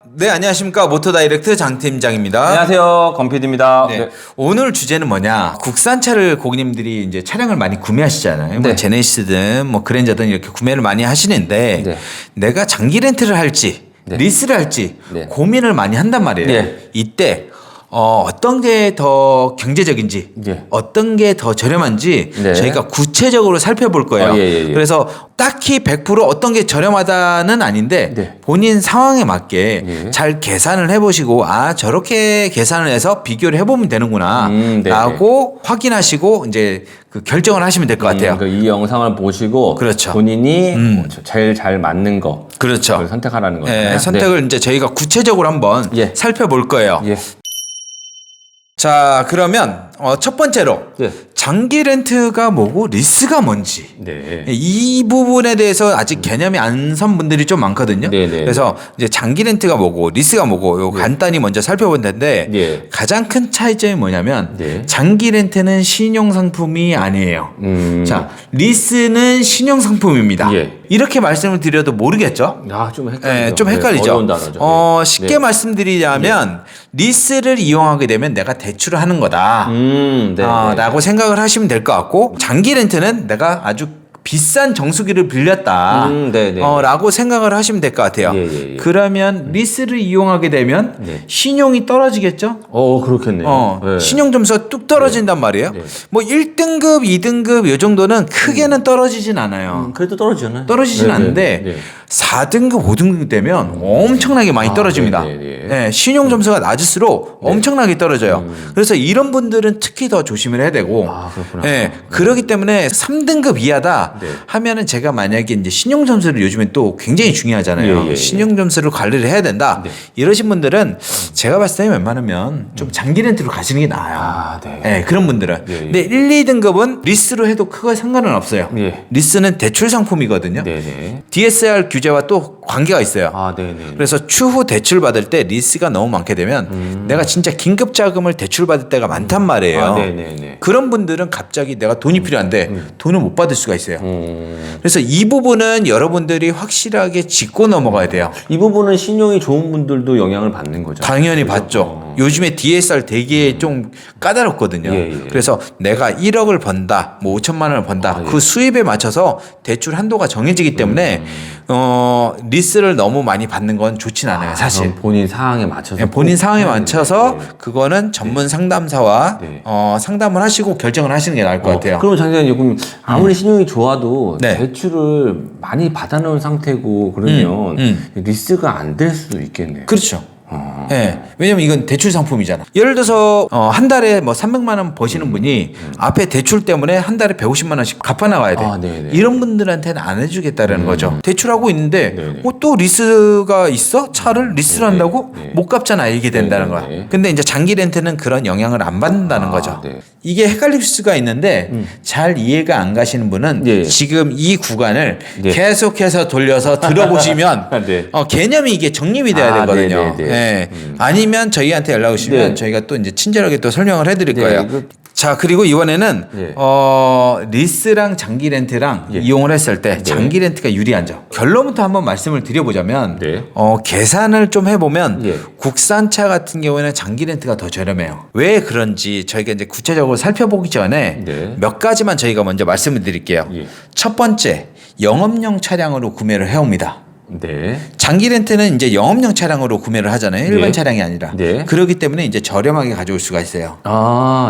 네, 안녕하십니까. 모터다이렉트 장 팀장입니다. 안녕하세요, 건피디입니다. 네. 오늘 주제는 뭐냐. 국산차를 고객님들이 이제 차량을 많이 구매하시잖아요. 뭐 네. 제네시스든 뭐 그랜저든 이렇게 구매를 많이 하시는데 네. 내가 장기 렌트를 할지 네. 리스를 할지 네. 고민을 많이 한단 말이에요. 네. 이때 어떤 게 더 경제적인지 네. 어떤 게 더 저렴한지 네. 저희가 구체적으로 살펴볼 거예요. 예. 그래서 딱히 100% 어떤 게 저렴하다는 아닌데 네. 본인 상황에 맞게 예. 잘 계산을 해보시고 저렇게 계산을 해서 비교를 해보면 되는구나 네. 라고 확인하시고 이제 그 결정을 하시면 될 것 같아요. 그러니까 이 영상을 보시고 그렇죠. 본인이 제일 잘 맞는 거 그렇죠. 그걸 선택하라는 거예요. 네, 선택을 이제 저희가 구체적으로 한번 예. 살펴볼 거예요. 예. 자, 그러면 첫 번째로 예. 장기 렌트가 뭐고 리스가 뭔지 네. 이 부분에 대해서 아직 개념이 안 선 분들이 좀 많거든요. 네네. 그래서 이제 장기 렌트가 뭐고 리스가 뭐고 요 간단히 먼저 살펴볼 텐데 예. 가장 큰 차이점이 뭐냐면 네. 장기 렌트는 신용 상품이 아니에요. 자, 리스는 신용 상품입니다. 예. 이렇게 말씀을 드려도 모르겠죠? 좀 헷갈리죠. 네, 좀 헷갈리죠. 어려운 단어죠. 예. 쉽게 네. 말씀드리자면 리스를 이용하게 되면 내가 대출을 하는 거다. 네. 라고 생각을 하시면 될 것 같고 장기 렌트는 내가 아주 비싼 정수기를 빌렸다. 네네. 라고 생각을 하시면 될 것 같아요. 예. 그러면 리스를 이용하게 되면 네. 신용이 떨어지겠죠? 그렇겠네요. 네. 신용 점수가 뚝 떨어진단 말이에요. 네. 뭐 1등급, 2등급 요 정도는 크게는 떨어지진 않아요. 그래도 떨어지잖아요. 떨어지진 네, 않는데 네. 4등급, 5등급 되면 엄청나게 많이 떨어집니다. 네. 네, 신용 점수가 낮을수록 엄청나게 떨어져요. 그래서 이런 분들은 특히 더 조심을 해야 되고, 그렇구나. 네, 그렇기 때문에 3등급 이하다 네. 하면은 제가 만약에 이제 신용 점수를 요즘에 또 굉장히 중요하잖아요. 예. 신용 점수를 관리를 해야 된다. 네. 이러신 분들은 제가 봤을 때 웬만하면 좀 장기 렌트로 가시는 게 나아요. 네. 네, 그런 분들은. 예. 근데 1, 2등급은 리스로 해도 크게 상관은 없어요. 예. 리스는 대출 상품이거든요. 네네. DSR 규제와 또 관계가 있어요. 네네. 그래서 추후 대출 받을 때 리스가 너무 많게 되면 내가 진짜 긴급 자금을 대출 받을 때가 많단 말이에요. 네네네. 그런 분들은 갑자기 내가 돈이 필요한데 돈을 못 받을 수가 있어요. 음. 그래서 이 부분은 여러분들이 확실하게 짚고 넘어가야 돼요. 이 부분은 신용이 좋은 분들도 영향을 받는 거죠. 당연히 받죠. 요즘에 DSR 되게 좀 까다롭거든요. 예. 그래서 내가 1억을 번다, 뭐 5천만 원을 번다. 그 수입에 맞춰서 대출 한도가 정해지기 때문에 리스를 너무 많이 받는 건 좋진 않아요, 사실. 그럼 본인 상황에 맞춰서 네, 본인 상황에 해야 맞춰서 되는데. 그거는 전문 상담사와 네. 상담을 하시고 결정을 하시는 게 나을 것 같아요. 그러면 장사님 그럼 아무리 신용이 좋아도 네. 대출을 많이 받아놓은 상태고 그러면 리스가 안 될 수도 있겠네요. 그렇죠. 네. 왜냐면 이건 대출 상품이잖아. 예를 들어서 한 달에 뭐 300만 원 버시는 분이 앞에 대출 때문에 한 달에 150만 원씩 갚아 나가야 돼. 네네. 이런 분들한테는 안 해주겠다라는 거죠. 대출하고 있는데 네네. 또 리스가 있어? 차를 리스를 한다고? 네. 못 갚잖아. 이게 된다는 거야. 네네. 근데 이제 장기 렌트는 그런 영향을 안 받는다는 거죠. 네. 이게 헷갈릴 수가 있는데 잘 이해가 안 가시는 분은 예. 지금 이 구간을 네. 계속해서 돌려서 들어보시면 네. 개념이 이게 정립이 돼야 되거든요. 네네네. 네. 아니면 저희한테 연락 오시면 네. 저희가 또 이제 친절하게 또 설명을 해드릴 네, 거예요. 자, 그리고 이번에는 네. 리스랑 장기 렌트랑 이용을 했을 때 장기 렌트가 유리한죠. 결론부터 한번 말씀을 드려보자면 네. 계산을 좀 해보면 예. 국산차 같은 경우에는 장기 렌트가 더 저렴해요. 왜 그런지 저희가 이제 구체적으로 살펴보기 전에 네. 몇 가지만 저희가 먼저 말씀을 드릴게요. 예. 첫 번째, 영업용 차량으로 구매를 해옵니다. 네. 장기 렌트는 이제 영업용 차량으로 구매를 하잖아요. 일반 네. 차량이 아니라. 네. 그렇기 때문에 이제 저렴하게 가져올 수가 있어요.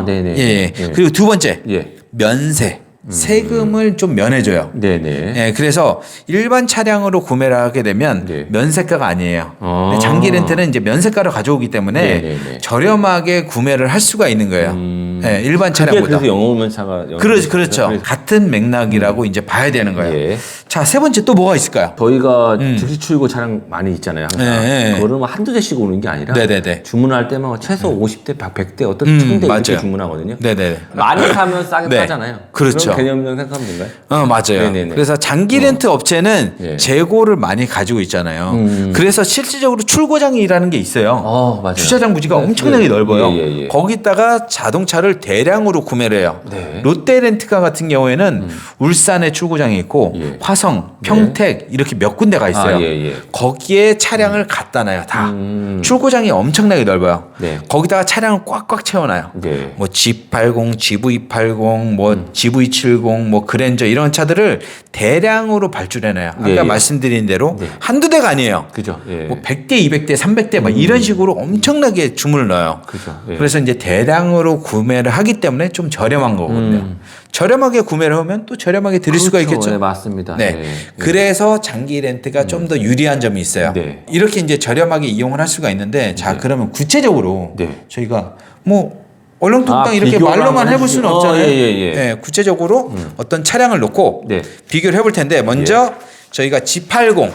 네네. 예. 그리고 두 번째, 예. 면세. 세금을 좀 면해줘요. 네네. 예, 그래서 일반 차량으로 구매를 하게 되면 네. 면세가가 아니에요. 근데 장기 렌트는 이제 면세가를 가져오기 때문에 네네네. 저렴하게 구매를 할 수가 있는 거예요. 예, 일반 차량보다. 그래서 영업용 차가 그렇죠. 같은 맥락이라고 이제 봐야 되는 거예요. 예. 자, 세 번째 또 뭐가 있을까요? 저희가 즉시 출고 차량 많이 있잖아요. 항상. 네. 그거를 뭐 한두 대씩 오는 게 아니라 네네네. 주문할 때만 최소 50대, 100대, 어떤 1000대 이렇게 맞아요. 주문하거든요. 네네. 많이 사면 싸게 네. 사잖아요. 그렇죠. 개념으로 생각하면 된가요? 맞아요. 네네네. 그래서 장기 렌트 업체는 예. 재고를 많이 가지고 있잖아요. 그래서 실질적으로 출고장이라는 게 있어요. 맞아요. 주차장 부지가 네, 엄청나게 예, 넓어요. 예, 예. 거기다가 자동차를 대량으로 구매를 해요. 네. 롯데 렌트카 같은 경우에는 울산에 출고장이 있고 예. 화성, 평택 이렇게 몇 군데가 있어요. 예. 거기에 차량을 갖다 놔요. 다. 출고장이 엄청나게 넓어요. 네. 거기다가 차량을 꽉꽉 채워놔요. 네. 뭐 G80, GV80, 뭐 GV70, 뭐 그랜저 이런 차들을 대량으로 발주해놔요. 아까 예, 예. 말씀드린 대로 네. 한두 대가 아니에요. 그죠. 예. 뭐 100대, 200대, 300대 막 이런 식으로 엄청나게 주문을 넣어요. 그죠. 예. 그래서 이제 대량으로 구매를 하기 때문에 좀 저렴한 거거든요. 저렴하게 구매를 하면 또 저렴하게 드릴 수가 그렇죠. 있겠죠. 네, 맞습니다. 네. 예. 그래서 장기 렌트가 좀 더 유리한 점이 있어요. 네. 이렇게 이제 저렴하게 이용을 할 수가 있는데 자, 그러면 구체적으로 네. 저희가 뭐 얼렁뚱땅 이렇게 비교를 말로만 한번 해볼 수는 해주시죠. 없잖아요. 예. 네, 구체적으로 어떤 차량을 놓고 네. 비교를 해볼 텐데 먼저 저희가 G80,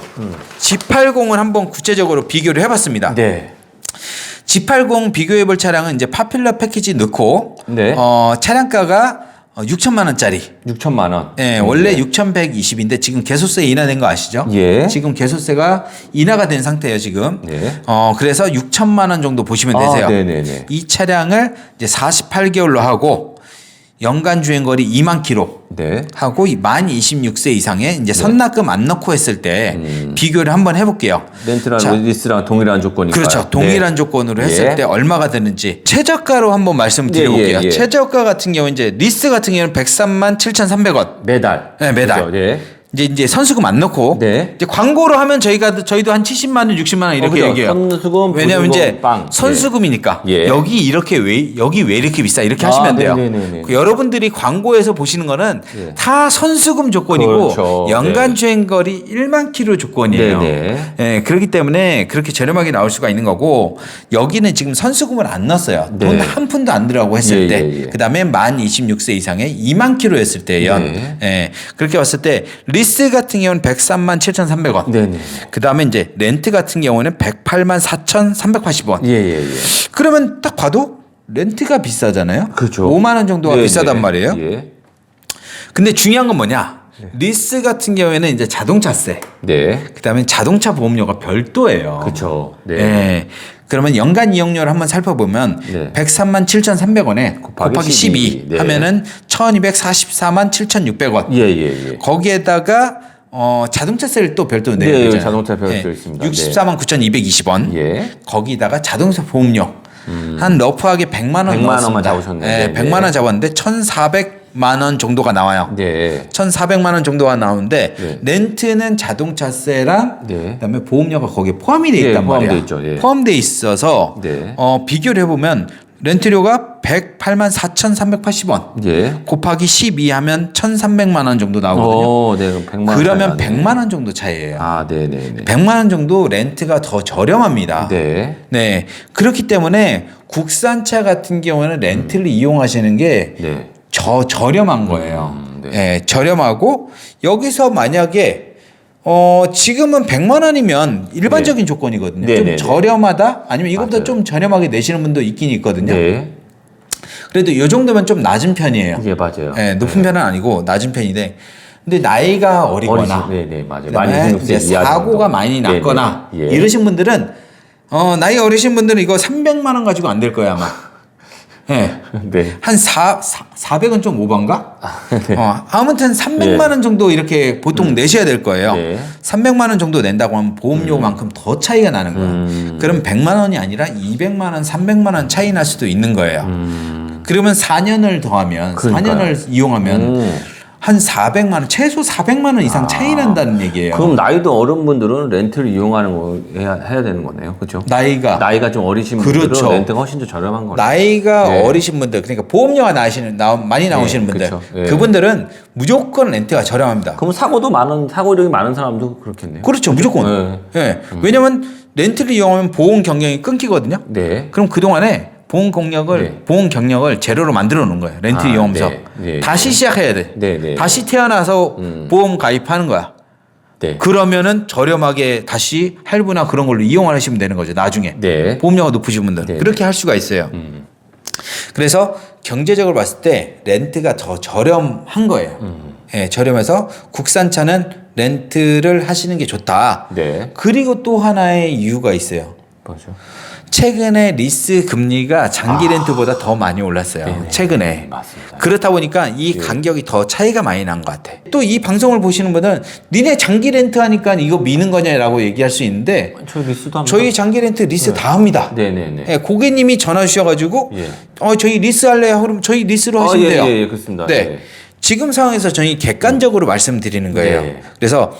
G80을 한번 구체적으로 비교를 해봤습니다. 네. G80 비교해볼 차량은 이제 파퓰러 패키지 넣고 네. 차량가가 6천만 원짜리. 6천만 원. 네, 원래 6,120인데 지금 개소세 인하된 거 아시죠? 예. 지금 개소세가 인하가 된 상태예요, 지금. 네. 그래서 6천만 원 정도 보시면 되세요. 네네네. 이 차량을 이제 48개월로 하고 연간 주행거리 2만 킬로 네. 하고 만 26세 이상의 이제 선납금 안 넣고 했을 때 비교를 한번 해볼게요. 렌트랑 자, 리스랑 동일한 조건이니까. 그렇죠. 동일한 조건으로 했을 때 얼마가 되는지 최저가로 한번 말씀드려볼게요. 예. 최저가 같은 경우 이제 리스 같은 경우는 103만 7,300원. 매달. 네, 매달. 그죠? 네. 이제 선수금 안 넣고 네. 이제 광고로 하면 저희도 한 70만 원, 60만 원 이렇게 그죠. 얘기해요. 선수금, 왜냐면 보증금, 이제 빵. 선수금이니까 예. 여기 왜 이렇게 비싸 이렇게 하시면 돼요. 네네네네. 그 여러분들이 광고에서 보시는 거는 예. 다 선수금 조건이고 그렇죠. 연간 네. 주행거리 1만 킬로 조건이에요. 네네. 예, 그렇기 때문에 그렇게 저렴하게 나올 수가 있는 거고 여기는 지금 선수금을 안 넣었어요. 네. 돈 한 푼도 안 들어가고 했을 예, 때 예, 예. 그다음에 만 26세 이상의 2만 킬로 했을 때 연. 네. 예, 그렇게 봤을 때 리스 같은 경우는 103만 7,300원. 네네. 그다음에 이제 렌트 같은 경우는 108만 4,380원. 예. 그러면 딱 봐도 렌트가 비싸잖아요. 그렇죠. 5만 원 정도가 네, 비싸단 네. 말이에요. 예. 근데 중요한 건 뭐냐? 리스 같은 경우에는 이제 자동차세. 네. 그다음에 자동차 보험료가 별도예요. 그렇죠. 네. 예. 그러면 연간 이용료를 한번 살펴보면 네. 103만 7,300원에 곱하기 12 네. 하면은 1,244만 7,600원. 예. 거기에다가 자동차세를 또 별도로 내야 네, 되잖아요. 자동차 별도 있습니다. 64만 9,220원. 예. 거기다가 자동차 보험료 한 러프하게 100만 원 100만 원만 넣었습니다. 잡으셨네. 네, 네, 100만 원 네. 잡았는데 1,400만 원 정도가 나와요. 네. 1,400만 원 정도가 나오는데 네. 렌트는 자동차세랑 네. 그다음에 보험료가 거기에 포함이 돼 예, 있단 포함돼 말이야. 있죠. 예. 포함돼 있어서 네. 비교를 해보면 렌트료가 108만 4,380원 예. 곱하기 12 하면 1,300만 원 정도 나오거든요. 네, 그럼 100만 원. 그러면 차이 나네. 100만 원 정도 차이예요. 네네. 100만 원 정도 렌트가 더 저렴합니다. 네. 네. 그렇기 때문에 국산차 같은 경우는 렌트를 이용하시는 게 네. 저렴한 거예요. 네. 네, 저렴하고 여기서 만약에 지금은 100만 원이면 일반적인 조건이거든요. 네, 좀 네, 네. 저렴하다 아니면 이것보다 맞아요. 좀 저렴하게 내시는 분도 있긴 있거든요. 네. 그래도 이 정도면 좀 낮은 편이에요. 예, 맞아요. 네, 높은 편은 아니고 낮은 편인데 근데 나이가 어리거나 네네, 맞아요. 그다음에 이제 사고가 많이 났거나 예. 이러신 분들은 나이 어리신 분들은 이거 300만 원 가지고 안 될 거야 아마. 네. 네. 한 400은 좀 오반가? 아무튼 300만 원 정도 이렇게 보통 내셔야 될 거예요. 네. 300만 원 정도 낸다고 하면 보험료만큼 더 차이가 나는 거예요. 그럼 100만 원이 아니라 200만 원, 300만 원 차이 날 수도 있는 거예요. 그러면 4년을 더하면 그러니까요. 4년을 이용하면 한 400만 원, 최소 400만 원 이상 차이 난다는 얘기예요. 그럼 나이도 어른분들은 렌트를 이용하는 거 해야 되는 거네요. 그렇죠? 나이가 좀 어리신 그렇죠. 분들은 렌트가 훨씬 더 저렴한 거네요. 나이가 네. 어리신 분들 그러니까 보험료가 많이 나오시는 네, 분들 그쵸. 네. 그분들은 무조건 렌트가 저렴합니다. 그럼 사고력이 많은 사람도 그렇겠네요. 그렇죠, 무조건. 네. 왜냐면 렌트를 이용하면 보험 경력이 끊기거든요. 네. 그럼 그 동안에 보험 경력을 제로로 만들어 놓은 거예요. 렌트 이용하면서 네. 다시 시작해야 돼. 네. 다시 태어나서 보험 가입하는 거야. 네. 그러면은 저렴하게 다시 할부나 그런 걸로 이용을 하시면 되는 거죠. 나중에 네. 보험료가 높으신 분들 네. 그렇게 할 수가 있어요. 그래서 경제적으로 봤을 때 렌트가 더 저렴한 거예요. 예, 저렴해서 국산차는 렌트를 하시는 게 좋다. 네. 그리고 또 하나의 이유가 있어요. 뭐죠? 최근에 리스 금리가 장기 렌트보다 더 많이 올랐어요. 네네. 최근에. 맞습니다. 그렇다 보니까 이 간격이 더 차이가 많이 난 것 같아. 또 이 방송을 보시는 분은 니네 장기 렌트 하니까 이거 미는 거냐라고 얘기할 수 있는데 저희 리스도 합니다. 저희 장기 렌트 리스 다 합니다. 네네네. 예, 고객님이 전화 주셔가지고 예. 저희 리스 할래요? 그럼 저희 리스로 하시면 돼요. 예, 그렇습니다. 네. 예. 지금 상황에서 저희 객관적으로 말씀드리는 거예요. 네. 그래서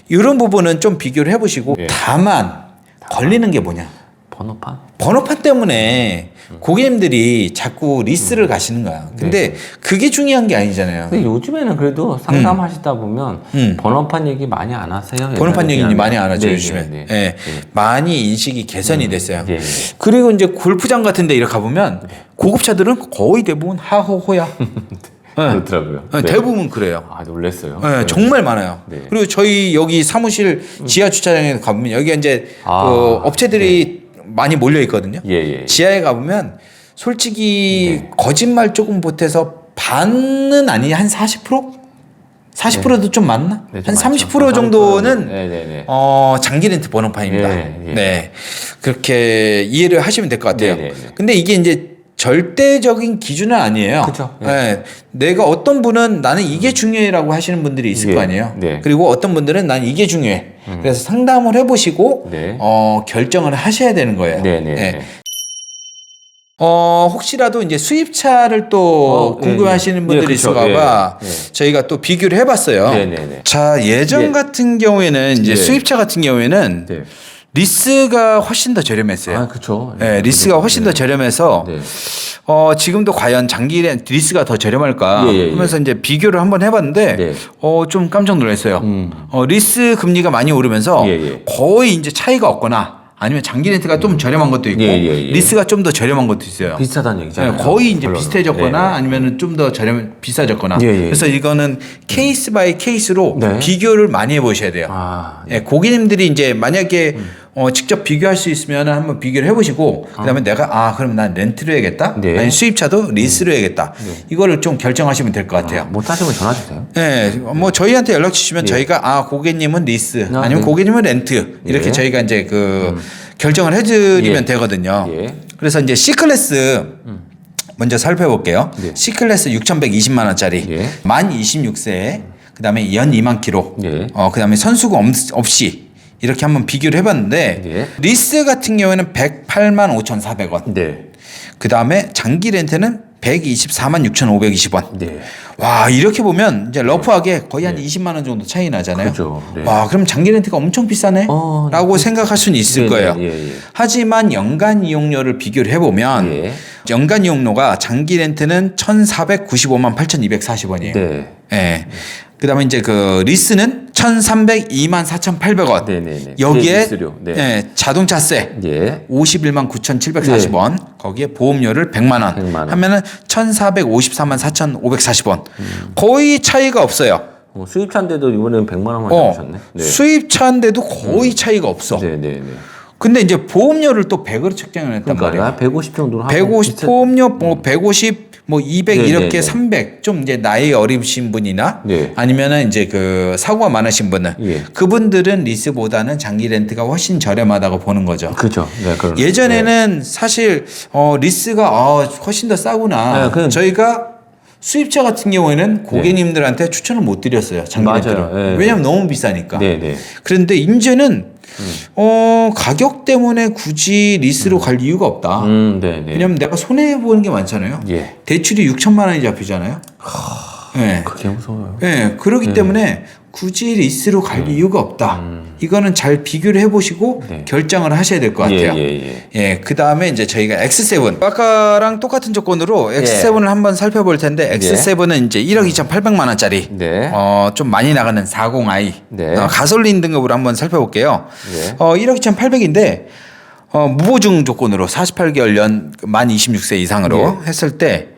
이런 부분은 좀 비교를 해보시고 네. 다만 걸리는 게 뭐냐? 번호판? 번호판 때문에 고객님들이 자꾸 리스를 가시는 거야. 근데 그게 중요한 게 아니잖아요. 근데 요즘에는 그래도 상담하시다 보면 번호판 얘기 많이 안 하세요? 번호판 얘기 옛날에 많이 안 하죠, 네, 요즘에. 네, 네. 예. 많이 인식이 개선이 됐어요. 네. 그리고 이제 골프장 같은 데 이렇게 가보면 고급차들은 거의 대부분 하호호야. 그렇더라고요. 네. 대부분 그래요. 아, 놀랬어요. 네, 정말 많아요. 네. 그리고 저희 여기 사무실 지하 주차장에 가보면 여기 이제 아, 그 업체들이 많이 몰려 있거든요. 예. 지하에 가보면 솔직히 거짓말 조금 보태서 반은 아니 한 40%? 40%도 좀 많나? 네, 좀 한 많죠. 30% 정도는 네네네. 장기 렌트 번호판입니다. 예. 네. 그렇게 이해를 하시면 될 것 같아요. 네네네. 근데 이게 이제 절대적인 기준은 아니에요. 그쵸. 예. 네. 내가 어떤 분은 나는 이게 중요해라고 하시는 분들이 있을 예. 거 아니에요. 네. 그리고 어떤 분들은 난 이게 중요해. 그래서 상담을 해보시고 네. 결정을 하셔야 되는 거예요. 네네. 네. 혹시라도 이제 수입차를 또 궁금해하시는 예. 분들이 예, 그쵸. 있을까봐 예. 저희가 또 비교를 해봤어요. 네네네. 자, 예전 예. 같은 경우에는 이제 예. 수입차 같은 경우에는 네. 리스가 훨씬 더 저렴했어요. 아, 그쵸. 네, 리스가 훨씬 더 저렴해서 네. 지금도 과연 장기 리스가 더 저렴할까 예. 하면서 이제 비교를 한번 해봤는데 네. 좀 깜짝 놀랐어요. 리스 금리가 많이 오르면서 예. 거의 이제 차이가 없거나 아니면 장기 렌트가 좀 저렴한 것도 있고 예. 리스가 좀 더 저렴한 것도 있어요. 비슷하다는 얘기잖아요. 네, 거의 이제 결론은. 비슷해졌거나 네. 아니면 좀 더 비싸졌거나. 예. 그래서 이거는 케이스 바이 케이스로 네. 비교를 많이 해보셔야 돼요. 아, 예, 고객님들이 이제 만약에 직접 비교할 수 있으면 한번 비교를 해보시고 그다음에 내가 그럼 난 렌트로 해야겠다. 네. 아니 수입차도 리스로 해야겠다. 이거를 좀 결정하시면 될 것 같아요. 못 하시면 전화 주세요. 네, 뭐 저희한테 연락 주시면 저희가 고객님은 리스 아니면 네. 고객님은 렌트 이렇게 예. 저희가 이제 결정을 해드리면 예. 되거든요. 예. 그래서 이제 C클래스 먼저 살펴볼게요. 네. C클래스 6,120만 원짜리 예. 만 26세에 그다음에 연 2만 킬로 예. 그다음에 선수금 없이 이렇게 한번 비교를 해봤는데 예. 리스 같은 경우에는 108만 5,400원 네. 그다음에 장기 렌트는 124만 6,520원 네. 와 이렇게 보면 이제 러프하게 거의 한 20만 원 정도 차이 나잖아요. 그죠. 네. 와 그럼 장기 렌트가 엄청 비싸네? 라고 생각할 수는 있을 네, 거예요. 네, 예. 하지만 연간 이용료를 비교를 해보면 예. 연간 이용료가 장기 렌트는 1,495만 8,240원이에요. 네. 예. 그다음에 이제 리스는 1,302만 4,800원. 네네네. 여기에 리스료. 네. 예, 자동차세 예. 51만 9,740원. 거기에 보험료를 100만 원. 100만 원. 하면은 1,454만 4,540원. 거의 차이가 없어요. 수입차인데도 이번에는 100만 원만 주셨네. 네. 수입차인데도 거의 차이가 없어. 네네네. 근데 이제 보험료를 또 100으로 책정을 했단 말이에요. 그러니까 150 정도로 하고 150 보험료 뭐 150, 뭐 200 네, 이렇게 네, 네. 300 좀 이제 나이 어리신 분이나 네. 아니면은 이제 사고가 많으신 분은 예. 그분들은 리스보다는 장기 렌트가 훨씬 저렴하다고 보는 거죠. 그죠. 네, 그런. 예전에는 사실 리스가 훨씬 더 싸구나. 네, 그냥- 저희가 수입차 같은 경우에는 고객님들한테 추천을 못 드렸어요. 장기 맞아요. 렌트를. 네. 왜냐하면 너무 비싸니까. 네네. 그런데 이제는 가격 때문에 굳이 리스로 갈 이유가 없다. 네네. 왜냐면 내가 손해 보는 게 많잖아요. 예. 대출이 6천만 원이 잡히잖아요. 네. 그게 무서워요. 네. 그렇기 때문에 굳이 리스로 갈 이유가 없다. 이거는 잘 비교를 해보시고 네. 결정을 하셔야 될 것 같아요. 예. 그 다음에 이제 저희가 X7 아까랑 똑같은 조건으로 X7을 한번 살펴볼 텐데 X7은 이제 1억 2,800만 원짜리 네. 좀 많이 나가는 40i 네. 가솔린 등급으로 한번 살펴볼게요. 네. 1억 2,800인데 무보증 조건으로 48개월 연 만 26세 이상으로 했을 때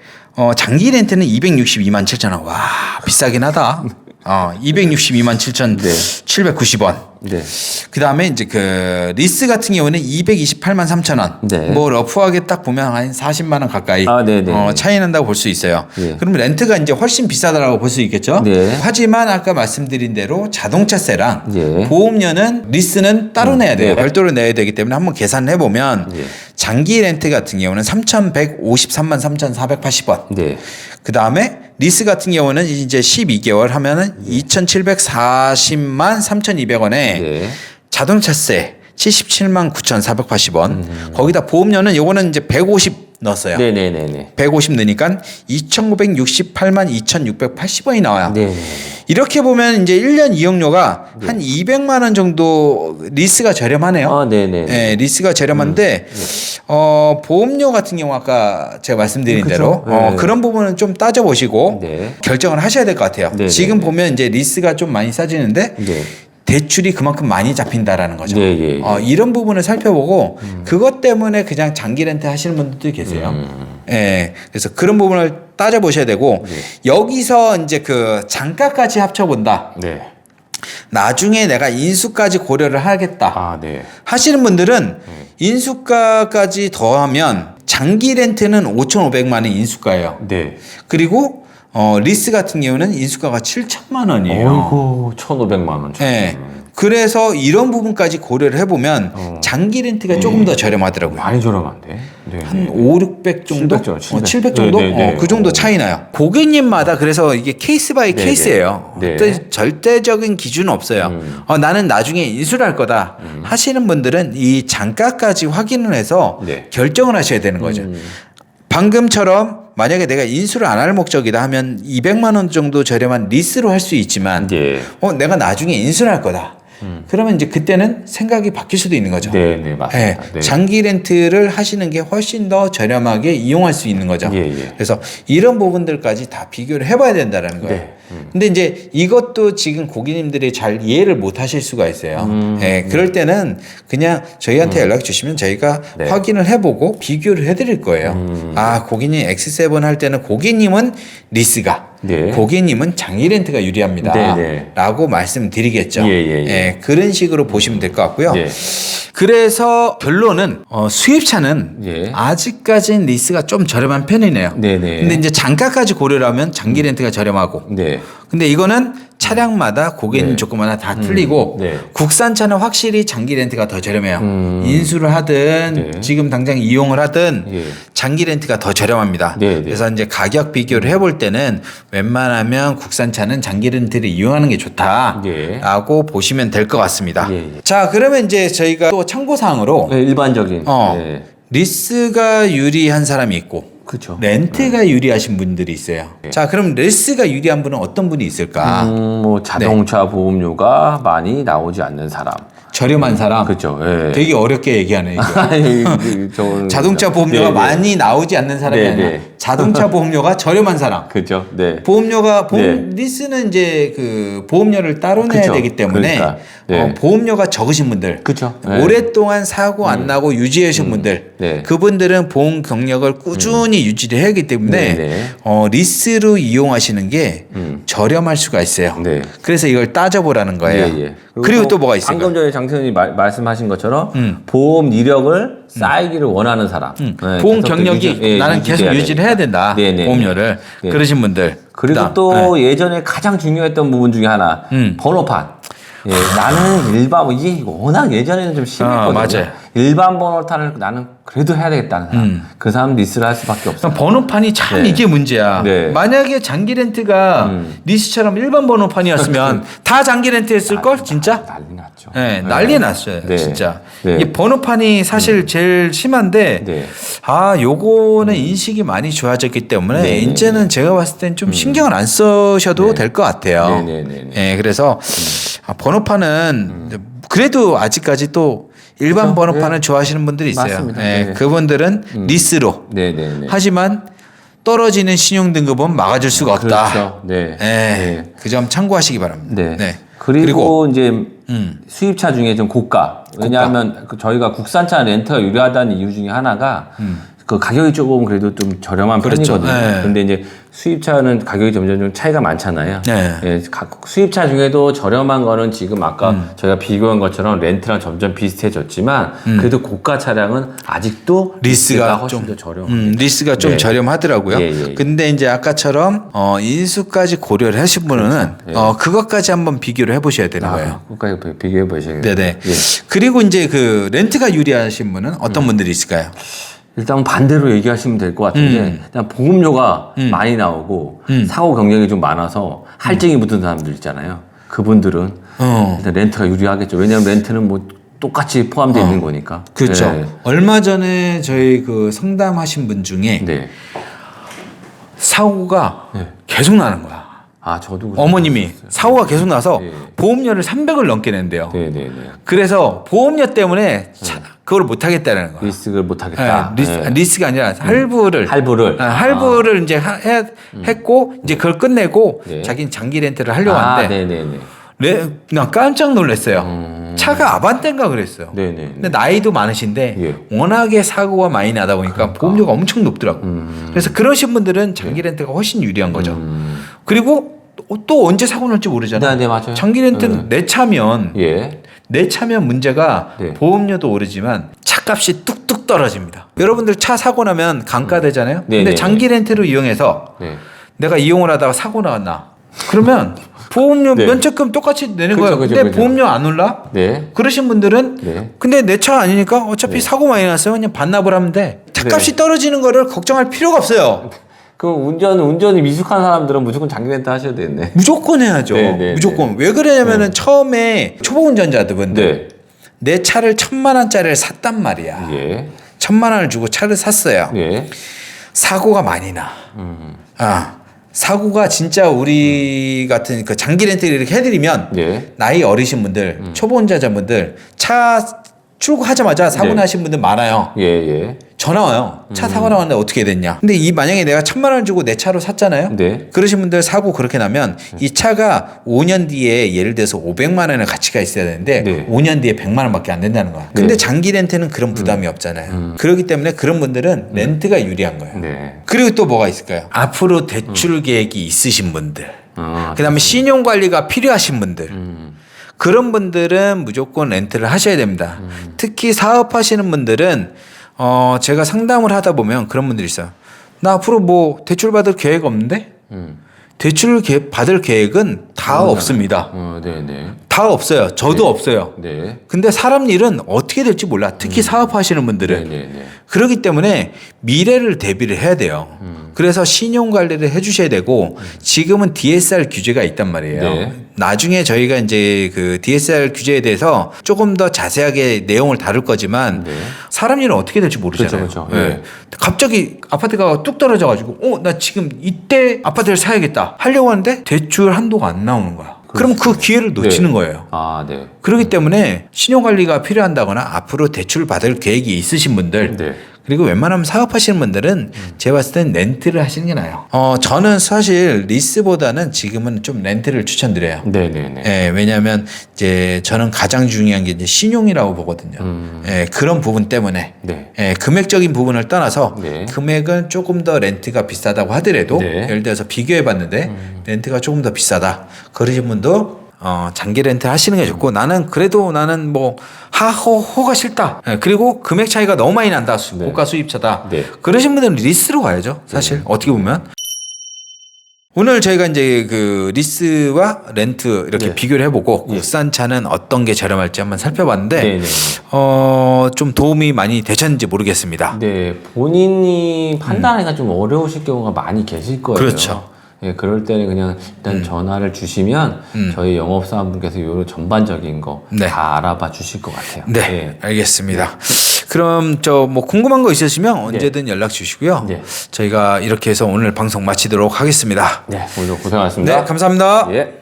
장기 렌트는 262만 7천 원. 와 비싸긴 하다. 262만 7,790원. 네. 그 다음에 이제 그 리스 같은 경우는 228만 3천 원. 네. 뭐 러프하게 딱 보면 한 40만 원 가까이 네네. 차이 난다고 볼 수 있어요. 예. 그럼 렌트가 이제 훨씬 비싸다라고 볼 수 있겠죠. 네. 하지만 아까 말씀드린 대로 자동차세랑 예. 보험료는 리스는 따로 내야 돼요. 네. 별도로 내야 되기 때문에 한번 계산을 해보면 예. 장기 렌트 같은 경우는 3,153만 3,480원. 네. 그 다음에 리스 같은 경우는 이제 12개월 하면은 2,740만 3,200원에 네. 자동차세 77만 9,480원. 거기다 보험료는 요거는 이제 150 넣었어요. 네네네네. 150 넣으니까 2,968만 2,680원이 나와요. 네. 이렇게 보면 이제 1년 이용료가 한 200만 원 정도 리스가 저렴하네요. 네네. 네, 리스가 저렴한데 보험료 같은 경우 아까 제가 말씀드린 그쵸? 대로 네. 그런 부분은 좀 따져보시고 네. 결정을 하셔야 될 것 같아요. 네, 지금 네, 보면 이제 리스가 좀 많이 싸지는데 네. 대출이 그만큼 많이 잡힌다라는 거죠. 예, 예, 예. 이런 부분을 살펴보고 그것 때문에 그냥 장기 렌트 하시는 분들도 계세요. 예. 그래서 그런 부분을 따져보셔야 되고 여기서 이제 그 장가까지 합쳐본다. 네. 나중에 내가 인수까지 고려를 하겠다. 네. 하시는 분들은 인수가까지 더하면 장기 렌트는 5,500만 원 인수가예요. 네. 그리고 리스 같은 경우는 인수가가 7천만 원이에요. 어이구, 1,500만 원. 네. 그래서 이런 부분까지 고려를 해보면 장기 렌트가 조금 더 저렴하더라고요. 많이 저렴한데. 네. 한 5, 600 정도? 700 정도? 네, 네, 네. 그 정도 차이 나요. 고객님마다 그래서 이게 케이스 바이 네, 케이스예요. 네. 어떤 절대적인 기준은 없어요. 나는 나중에 인수를 할 거다 하시는 분들은 이 장가까지 확인을 해서 네. 결정을 하셔야 되는 거죠. 방금처럼 만약에 내가 인수를 안 할 목적이다 하면 200만 원 정도 저렴한 리스로 할 수 있지만 네. 내가 나중에 인수를 할 거다. 그러면 이제 그때는 생각이 바뀔 수도 있는 거죠. 네, 네, 맞습니다. 네, 네. 장기 렌트를 하시는 게 훨씬 더 저렴하게 이용할 수 있는 거죠. 예, 예. 그래서 이런 부분들까지 다 비교를 해봐야 된다는 거예요. 네. 근데 이제 이것도 지금 고객님들이 잘 이해를 못 하실 수가 있어요. 그럴 때는 그냥 저희한테 연락 주시면 저희가 네. 확인을 해보고 비교를 해드릴 거예요. 고객님 X7 할 때는 고객님은 리스가 네. 고객님은 장기 렌트가 유리합니다. 네, 네. 라고 말씀드리겠죠. 예. 그런 식으로 보시면 될 것 같고요. 네. 그래서 결론은 수입차는 예. 아직까지는 리스가 좀 저렴한 편이네요. 네네. 근데 이제 장가까지 고려를 하면 장기 렌트가 저렴하고. 네. 근데 이거는 차량마다 고객님 네. 조건마다 다 틀리고 네. 국산차는 확실히 장기 렌트가 더 저렴해요. 인수를 하든 네. 지금 당장 이용을 하든 예. 장기 렌트가 더 저렴합니다. 네, 네. 그래서 이제 가격 비교를 해볼 때는 웬만하면 국산차는 장기 렌트를 이용하는 게 좋다라고 보시면 될 것 같습니다. 예, 예. 자, 그러면 이제 저희가 또 참고사항으로 네, 일반적인. 네. 리스가 유리한 사람이 있고 그렇죠. 렌트가 유리하신 분들이 있어요. 자, 그럼 리스가 유리한 분은 어떤 분이 있을까? 뭐 자동차 보험료가 많이 나오지 않는 사람. 저렴한 사람. 그렇죠. 예. 되게 어렵게 얘기하네. 이거. 아니, 자동차 보험료가 네, 네. 많이 나오지 않는 사람이 네, 아니라 네. 자동차 보험료가 저렴한 사람. 그죠. 네. 보험료가 네. 리스는 이제 그 보험료를 따로 내야 그쵸. 되기 때문에 그러니까. 네. 보험료가 적으신 분들, 그쵸. 네. 오랫동안 사고 안 나고 유지하신 분들, 네. 그분들은 보험 경력을 꾸준히 유지를 해야 하기 때문에 네, 네. 리스로 이용하시는 게 저렴할 수가 있어요. 네. 그래서 이걸 따져보라는 거예요. 예, 예. 그리고 또 뭐가 있을까요? 방금 전에 장선생님이 말씀하신 것처럼 보험 이력을 쌓이기를 원하는 사람. 네, 보험 계속 경력이 나는 계속 유지를 해야 된다. 네네. 보험료를. 네. 그러신 분들. 그리고 그다음, 또 예전에 가장 중요했던 부분 중에 하나 번호판. 예, 나는 일반 이게 워낙 예전에는 좀 심했거든요. 맞아요. 일반 번호판을 나는 그래도 해야 되겠다는 사람. 그 사람 리스를 할 수밖에 없어요. 번호판이 참 네. 이게 문제야. 네. 만약에 장기 렌트가 리스처럼 일반 번호판이었으면 다 장기 렌트 했을 걸 진짜? 난리 났죠. 네, 난리 났어요. 네. 진짜. 네. 이 번호판이 사실 제일 심한데 네. 요거는 인식이 많이 좋아졌기 때문에 네. 이제는 제가 봤을 땐 좀 신경을 안 쓰셔도 될 것 같아요. 네. 예, 그래서 번호판은 그래도 아직까지 또 일반 그렇죠. 번호판을 좋아하시는 분들이 있어요. 맞습니다. 예, 네. 그분들은 리스로. 네네네. 하지만 떨어지는 신용 등급은 막아줄 수가 없다. 그렇죠. 네. 예, 그 점 참고하시기 바랍니다. 네. 그리고 이제 수입차 중에 좀 고가. 왜냐하면 저희가 국산차 렌트가 유리하다는 이유 중에 하나가 그 가격이 조금 그래도 좀 저렴한 그렇죠. 편이거든요. 네. 근데 이제 수입차는 가격이 점점 좀 차이가 많잖아요. 네. 예, 수입차 중에도 저렴한 거는 지금 아까 저희가 비교한 것처럼 렌트랑 점점 비슷해졌지만 그래도 고가 차량은 아직도 리스가 훨씬 좀 더 저렴. 리스가 좀 네. 저렴하더라고요. 예. 근데 이제 아까처럼 인수까지 고려를 하신 분은 그것까지 한번 비교를 해보셔야 되는 거예요. 고가에 비교해 보셔야겠네요. 네네. 예. 그리고 이제 그 렌트가 유리하신 분은 어떤 분들이 있을까요? 일단 반대로 얘기하시면 될 것 같은데 일단 보험료가 많이 나오고 사고 경쟁이 좀 많아서 할증이 붙은 사람들 있잖아요. 그분들은 일단 렌트가 유리하겠죠. 왜냐하면 렌트는 뭐 똑같이 포함되어 있는 거니까. 그렇죠. 네. 얼마 전에 저희 그 상담하신 분 중에 네. 사고가 네. 계속 나는 거야. 아 저도 어머님이 사고가 계속 나서 네. 보험료를 300을 넘게 낸대요. 네네네. 그래서 보험료 때문에 그걸 못 하겠다는 거야. 리스크를 못 하겠다. 리스가 아니라 할부를 할부를 이제 했고 이제 그걸 끝내고 네. 자기는 장기 렌트를 하려고 하는데 네네네. 나 깜짝 놀랐어요. 차가 아반떼인가 그랬어요. 네네. 근데 나이도 많으신데 예. 워낙에 사고가 많이 나다 보니까 보험료가 엄청 높더라고. 그래서 그러신 분들은 장기 렌트가 훨씬 유리한 거죠. 그리고 또 언제 사고 날지 모르잖아. 네, 맞아요. 장기 렌트는 내 차면 예. 내 차면 문제가 네. 보험료도 오르지만 차값이 뚝뚝 떨어집니다. 여러분들 차 사고 나면 감가되잖아요. 네, 근데 네, 장기 렌트를 이용해서 네. 내가 이용을 하다가 사고 나왔나? 그러면 보험료 네. 면책금 똑같이 내는 그죠, 거예요. 그죠, 근데 그죠. 보험료 안 올라? 네. 그러신 분들은 네. 근데 내 차 아니니까 어차피 사고 많이 났어요. 그냥 반납을 하면 돼. 차값이 떨어지는 거를 걱정할 필요가 없어요. 그 운전이 미숙한 사람들은 무조건 장기 렌트 하셔야 되겠네. 무조건 해야죠. 네, 무조건. 왜 그러냐면은 처음에 초보 운전자들은 네. 내 차를 1,000만 원짜리를 샀단 말이야. 예. 1,000만 원을 주고 차를 샀어요. 예. 사고가 많이 나. 사고가 진짜 우리 같은 그 장기 렌트를 이렇게 해드리면 예. 나이 어리신 분들, 초보 운전자분들 차 출고하자마자 사고 네. 나신 분들 많아요. 예. 예. 전화 와요. 차 사고 나왔는데 어떻게 됐냐. 근데 만약에 내가 1,000만 원 주고 내 차로 샀잖아요. 네. 그러신 분들 사고 그렇게 나면 이 차가 5년 뒤에 예를 들어서 500만 원의 가치가 있어야 되는데 네. 5년 뒤에 100만 원밖에 안 된다는 거야. 근데 네. 장기 렌트는 그런 부담이 없잖아요. 그렇기 때문에 그런 분들은 렌트가 유리한 거예요. 네. 그리고 또 뭐가 있을까요? 앞으로 대출 계획이 있으신 분들. 아, 그다음에 신용 관리가 필요하신 분들. 그런 분들은 무조건 렌트를 하셔야 됩니다. 특히 사업하시는 분들은 제가 상담을 하다 보면 그런 분들이 있어요. 나 앞으로 뭐 대출 받을 계획 없는데? 대출 받을 계획은 다 없습니다. 네네. 다 없어요. 저도 없어요. 네. 근데 사람 일은 어떻게 될지 몰라. 특히 사업하시는 분들은. 네네네. 그렇기 때문에 미래를 대비를 해야 돼요. 그래서 신용 관리를 해주셔야 되고 지금은 DSR 규제가 있단 말이에요. 네. 나중에 저희가 이제 그 DSR 규제에 대해서 조금 더 자세하게 내용을 다룰 거지만 네. 사람 일은 어떻게 될지 모르잖아요. 그렇죠. 예. 네. 갑자기 아파트가 뚝 떨어져가지고 나 지금 이때 아파트를 사야겠다 하려고 하는데 대출 한도가 안 나오는 거야. 그럼 그 기회를 놓치는 거예요. 아, 네. 그렇기 때문에 신용관리가 필요한다거나 앞으로 대출 받을 계획이 있으신 분들 네. 그리고 웬만하면 사업하시는 분들은 제가 봤을 땐 렌트를 하시는 게 나아요. 저는 사실 리스보다는 지금은 좀 렌트를 추천드려요. 네네네. 예, 왜냐하면 이제 저는 가장 중요한 게 이제 신용이라고 보거든요. 예, 그런 부분 때문에 네. 예, 금액적인 부분을 떠나서 네. 금액은 조금 더 렌트가 비싸다고 하더라도 네. 예를 들어서 비교해봤는데 렌트가 조금 더 비싸다. 그러신 분도 장기 렌트 하시는 게 좋고 나는 뭐 하호가 싫다. 예, 그리고 금액 차이가 너무 많이 난다. 네. 고가 수입차다. 네. 그러신 분들은 리스로 가야죠. 사실 어떻게 보면. 오늘 저희가 이제 그 리스와 렌트 이렇게 네. 비교를 해보고 국산차는 어떤 게 저렴할지 한번 살펴봤는데 네네. 좀 도움이 많이 되셨는지 모르겠습니다. 네, 본인이 판단하기가 좀 어려우실 경우가 많이 계실 거예요. 그렇죠. 예, 그럴 때는 그냥 일단 전화를 주시면 저희 영업사원분께서 요런 전반적인 거 다 네. 알아봐 주실 것 같아요. 네, 예. 알겠습니다. 그럼 뭐 궁금한 거 있으시면 언제든 연락 주시고요. 네. 저희가 이렇게 해서 오늘 방송 마치도록 하겠습니다. 네, 오늘 고생하셨습니다. 네, 감사합니다. 예.